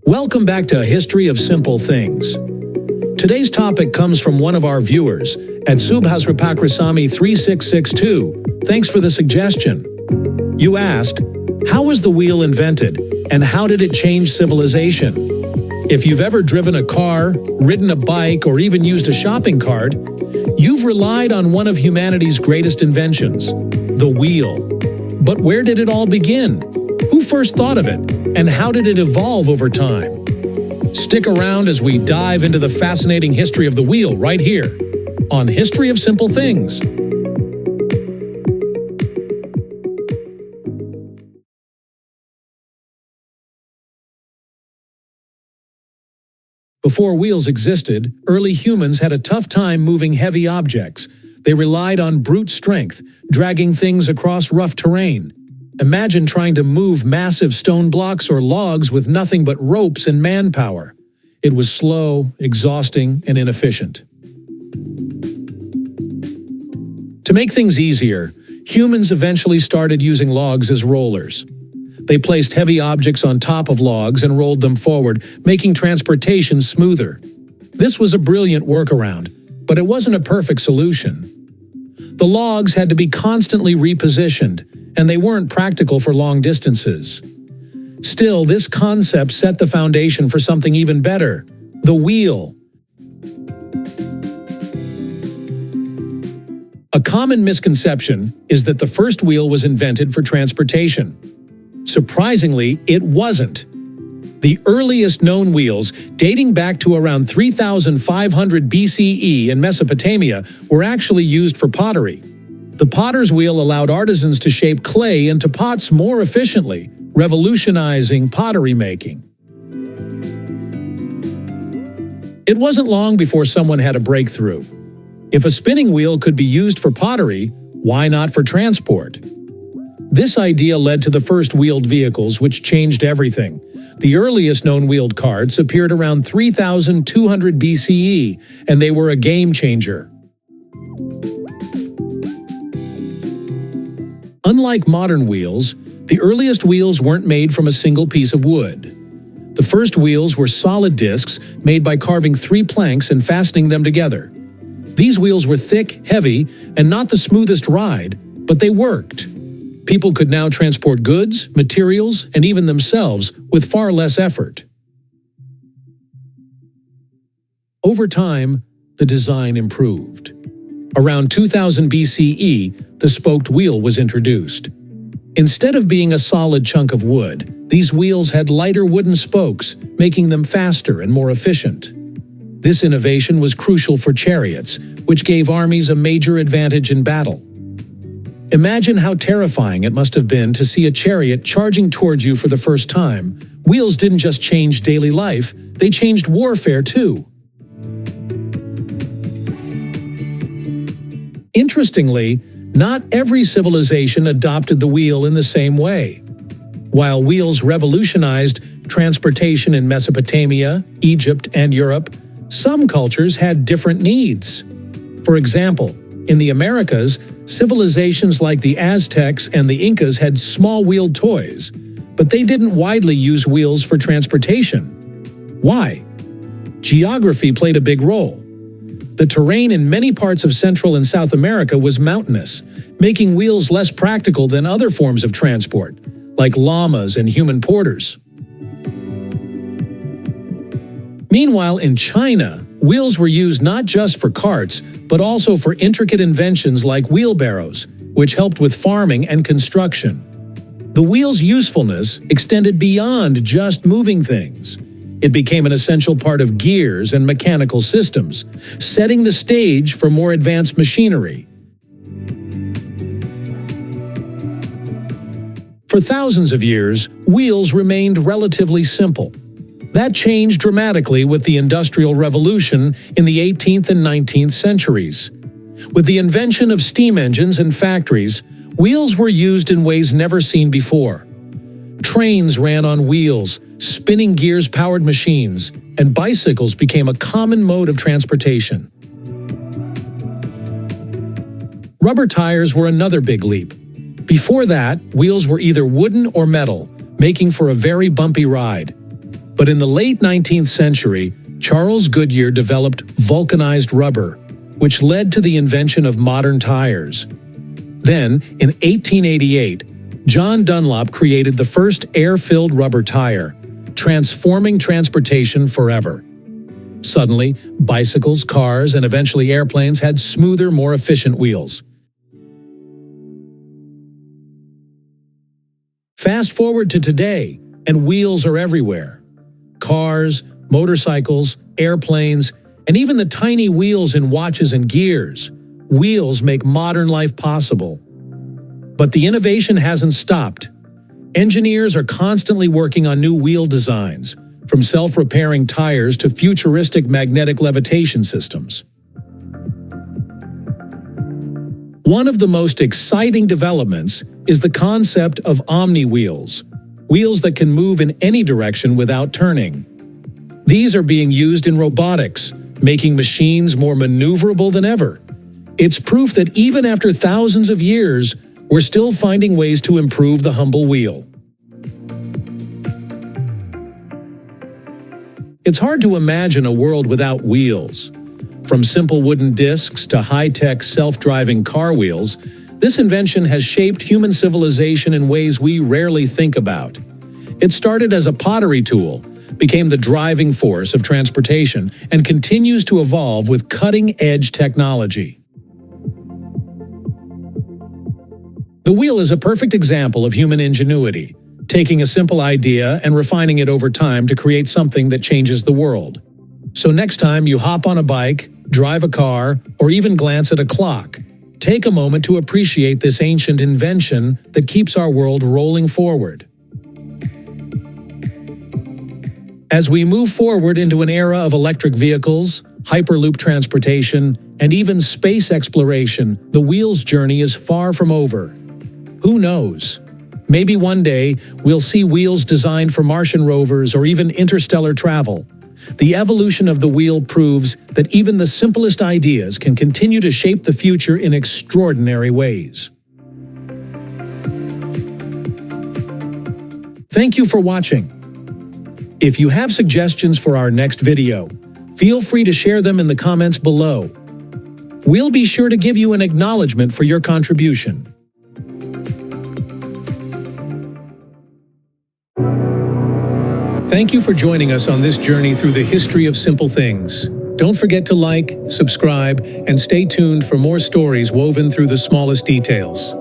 Welcome back to A History of Simple Things. Today's topic comes from one of our viewers at Subhasrapakrisamy 3662. Thanks for the suggestion. You asked, how was the wheel invented and how did it change civilization? If you've ever driven a car, ridden a bike, or even used a shopping cart, you've relied on one of humanity's greatest inventions, the wheel. But where did it all begin? Who first thought of it? And how did it evolve over time? Stick around as we dive into the fascinating history of the wheel right here on History of Simple Things. Before wheels existed, early humans had a tough time moving heavy objects. They relied on brute strength, dragging things across rough terrain. Imagine trying to move massive stone blocks or logs with nothing but ropes and manpower. It was slow, exhausting, and inefficient. To make things easier, humans eventually started using logs as rollers. They placed heavy objects on top of logs and rolled them forward, making transportation smoother. This was a brilliant workaround, but it wasn't a perfect solution. The logs had to be constantly repositioned, and they weren't practical for long distances. Still, this concept set the foundation for something even better: the wheel. A common misconception is that the first wheel was invented for transportation. Surprisingly, it wasn't. The earliest known wheels, dating back to around 3,500 BCE in Mesopotamia, were actually used for pottery. The potter's wheel allowed artisans to shape clay into pots more efficiently, revolutionizing pottery making. It wasn't long before someone had a breakthrough. If a spinning wheel could be used for pottery, why not for transport? This idea led to the first wheeled vehicles, which changed everything. The earliest known wheeled carts appeared around 3,200 BCE, and they were a game changer. Unlike modern wheels, the earliest wheels weren't made from a single piece of wood. The first wheels were solid discs made by carving 3 planks and fastening them together. These wheels were thick, heavy, and not the smoothest ride, but they worked. People could now transport goods, materials, and even themselves with far less effort. Over time, the design improved. Around 2000 BCE, the spoked wheel was introduced. Instead of being a solid chunk of wood, these wheels had lighter wooden spokes, making them faster and more efficient. This innovation was crucial for chariots, which gave armies a major advantage in battle. Imagine how terrifying it must have been to see a chariot charging towards you for the first time. Wheels didn't just change daily life, they changed warfare too. Interestingly, not every civilization adopted the wheel in the same way. While wheels revolutionized transportation in Mesopotamia, Egypt, and Europe, some cultures had different needs. For example, in the Americas, civilizations like the Aztecs and the Incas had small wheeled toys, but they didn't widely use wheels for transportation. Why? Geography played a big role. The terrain in many parts of Central and South America was mountainous, making wheels less practical than other forms of transport, like llamas and human porters. Meanwhile, in China, wheels were used not just for carts, but also for intricate inventions like wheelbarrows, which helped with farming and construction. The wheel's usefulness extended beyond just moving things. It became an essential part of gears and mechanical systems, setting the stage for more advanced machinery. For thousands of years, wheels remained relatively simple. That changed dramatically with the Industrial Revolution in the 18th and 19th centuries. With the invention of steam engines and factories, wheels were used in ways never seen before. Trains ran on wheels, spinning gears powered machines, and bicycles became a common mode of transportation. Rubber tires were another big leap. Before that, wheels were either wooden or metal, making for a very bumpy ride. But in the late 19th century, Charles Goodyear developed vulcanized rubber, which led to the invention of modern tires. Then, in 1888, John Dunlop created the first air-filled rubber tire, transforming transportation forever. Suddenly, bicycles, cars, and eventually airplanes had smoother, more efficient wheels. Fast forward to today, and wheels are everywhere. Cars, motorcycles, airplanes, and even the tiny wheels in watches and gears. Wheels make modern life possible. But the innovation hasn't stopped. Engineers are constantly working on new wheel designs, from self-repairing tires to futuristic magnetic levitation systems. One of the most exciting developments is the concept of omni-wheels, wheels that can move in any direction without turning. These are being used in robotics, making machines more maneuverable than ever. It's proof that even after thousands of years, we're still finding ways to improve the humble wheel. It's hard to imagine a world without wheels. From simple wooden discs to high-tech self-driving car wheels, this invention has shaped human civilization in ways we rarely think about. It started as a pottery tool, became the driving force of transportation, and continues to evolve with cutting-edge technology. The wheel is a perfect example of human ingenuity, taking a simple idea and refining it over time to create something that changes the world. So next time you hop on a bike, drive a car, or even glance at a clock, take a moment to appreciate this ancient invention that keeps our world rolling forward. As we move forward into an era of electric vehicles, hyperloop transportation, and even space exploration, the wheel's journey is far from over. Who knows? Maybe one day we'll see wheels designed for Martian rovers or even interstellar travel. The evolution of the wheel proves that even the simplest ideas can continue to shape the future in extraordinary ways. Thank you for watching. If you have suggestions for our next video, feel free to share them in the comments below. We'll be sure to give you an acknowledgement for your contribution. Thank you for joining us on this journey through the history of simple things. Don't forget to like, subscribe, and stay tuned for more stories woven through the smallest details.